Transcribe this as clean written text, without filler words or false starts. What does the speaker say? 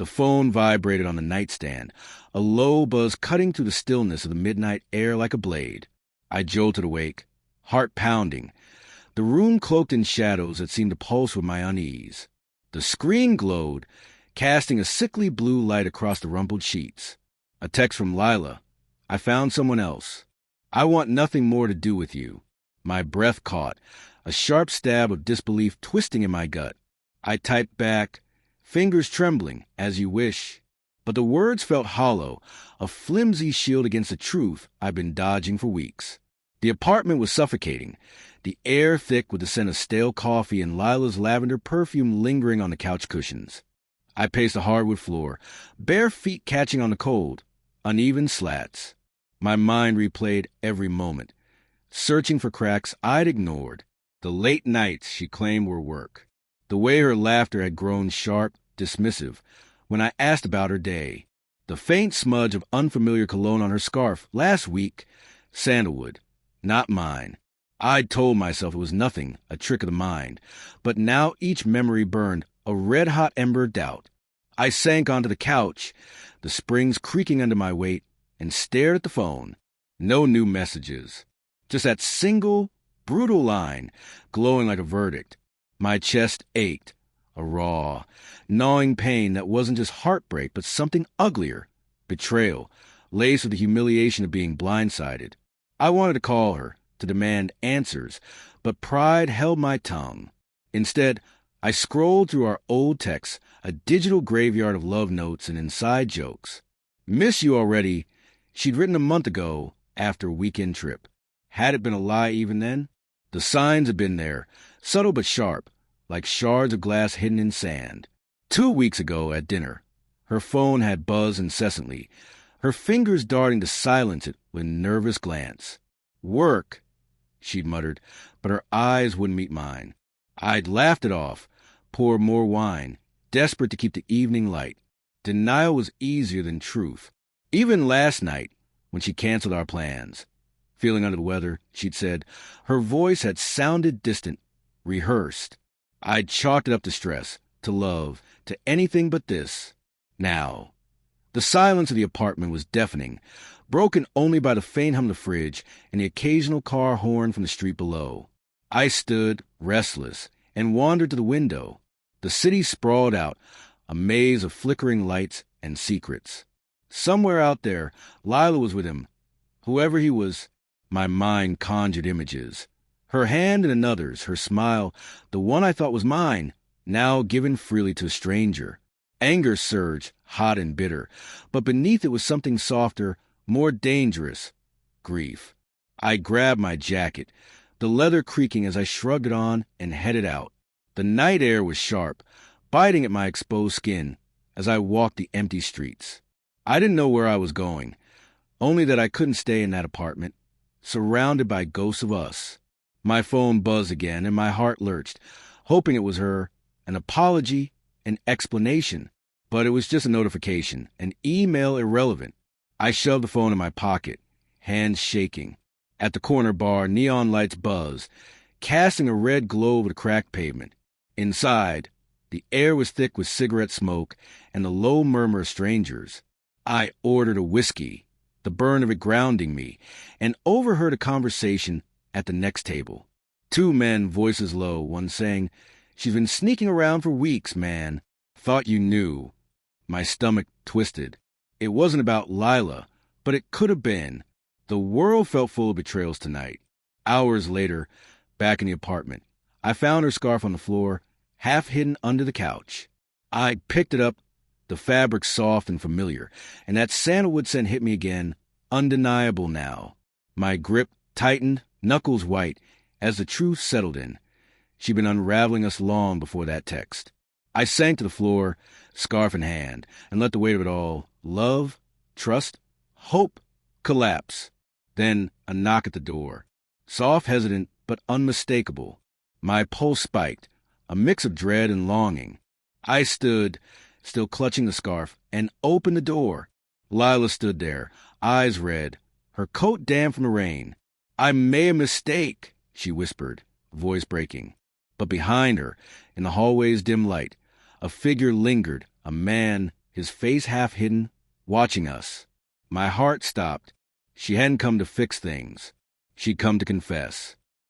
The phone vibrated on the nightstand, a low buzz cutting through the stillness of the midnight air like a blade. I jolted awake, heart pounding, the room cloaked in shadows that seemed to pulse with my unease. The screen glowed, casting a sickly blue light across the rumpled sheets. A text from Lila. I found someone else. I want nothing more to do with you. My breath caught, a sharp stab of disbelief twisting in my gut. I typed back, fingers trembling, as you wish. But the words felt hollow, a flimsy shield against the truth I'd been dodging for weeks. The apartment was suffocating, the air thick with the scent of stale coffee and Lila's lavender perfume lingering on the couch cushions. I paced the hardwood floor, bare feet catching on the cold, uneven slats. My mind replayed every moment, searching for cracks I'd ignored. The late nights she claimed were work. The way her laughter had grown sharp, dismissive, when I asked about her day. The faint smudge of unfamiliar cologne on her scarf last week, sandalwood, not mine. I'd told myself it was nothing, a trick of the mind, but now each memory burned, a red-hot ember of doubt. I sank onto the couch, the springs creaking under my weight, and stared at the phone. No new messages. Just that single, brutal line, glowing like a verdict. My chest ached, a raw, gnawing pain that wasn't just heartbreak, but something uglier. Betrayal, laced with the humiliation of being blindsided. I wanted to call her, to demand answers, but pride held my tongue. Instead, I scrolled through our old texts, a digital graveyard of love notes and inside jokes. Miss you already, she'd written a month ago after a weekend trip. Had it been a lie even then? The signs had been there, subtle but sharp, like shards of glass hidden in sand. 2 weeks ago at dinner, her phone had buzzed incessantly, her fingers darting to silence it with a nervous glance. Work, she'd muttered, but her eyes wouldn't meet mine. I'd laughed it off, poured more wine, desperate to keep the evening light. Denial was easier than truth. Even last night, when she canceled our plans. Feeling under the weather, she'd said, her voice had sounded distant, rehearsed. I'd chalked it up to stress, to love, to anything but this. Now, the silence of the apartment was deafening, broken only by the faint hum of the fridge and the occasional car horn from the street below. I stood, restless, and wandered to the window. The city sprawled out, a maze of flickering lights and secrets. Somewhere out there, Lila was with him. Whoever he was, my mind conjured images. Her hand in another's, her smile, the one I thought was mine, now given freely to a stranger. Anger surged, hot and bitter, but beneath it was something softer, more dangerous, grief. I grabbed my jacket, the leather creaking as I shrugged it on and headed out. The night air was sharp, biting at my exposed skin as I walked the empty streets. I didn't know where I was going, only that I couldn't stay in that apartment, surrounded by ghosts of us. My phone buzzed again and my heart lurched, hoping it was her, an apology, an explanation. But it was just a notification, an email irrelevant. I shoved the phone in my pocket, hands shaking. At the corner bar, neon lights buzzed, casting a red glow over the cracked pavement. Inside, the air was thick with cigarette smoke and the low murmur of strangers. I ordered a whiskey, the burn of it grounding me, and overheard a conversation at the next table. 2 men, voices low, one saying, "She's been sneaking around for weeks, man. Thought you knew." My stomach twisted. It wasn't about Lila, but it could have been. The world felt full of betrayals tonight. Hours later, back in the apartment, I found her scarf on the floor, half hidden under the couch. I picked it up, the fabric soft and familiar, and that sandalwood scent hit me again, undeniable now. My grip tightened, knuckles white, as the truth settled in. She'd been unraveling us long before that text. I sank to the floor, scarf in hand, and let the weight of it all, love, trust, hope, collapse. Then a knock at the door. Soft, hesitant, but unmistakable. My pulse spiked, a mix of dread and longing. I stood, still clutching the scarf, and opened the door. Lila stood there, eyes red, her coat damp from the rain. "I made a mistake," she whispered, voice breaking. But behind her, in the hallway's dim light, a figure lingered, a man, his face half hidden, watching us. My heart stopped. She hadn't come to fix things. She'd come to confess.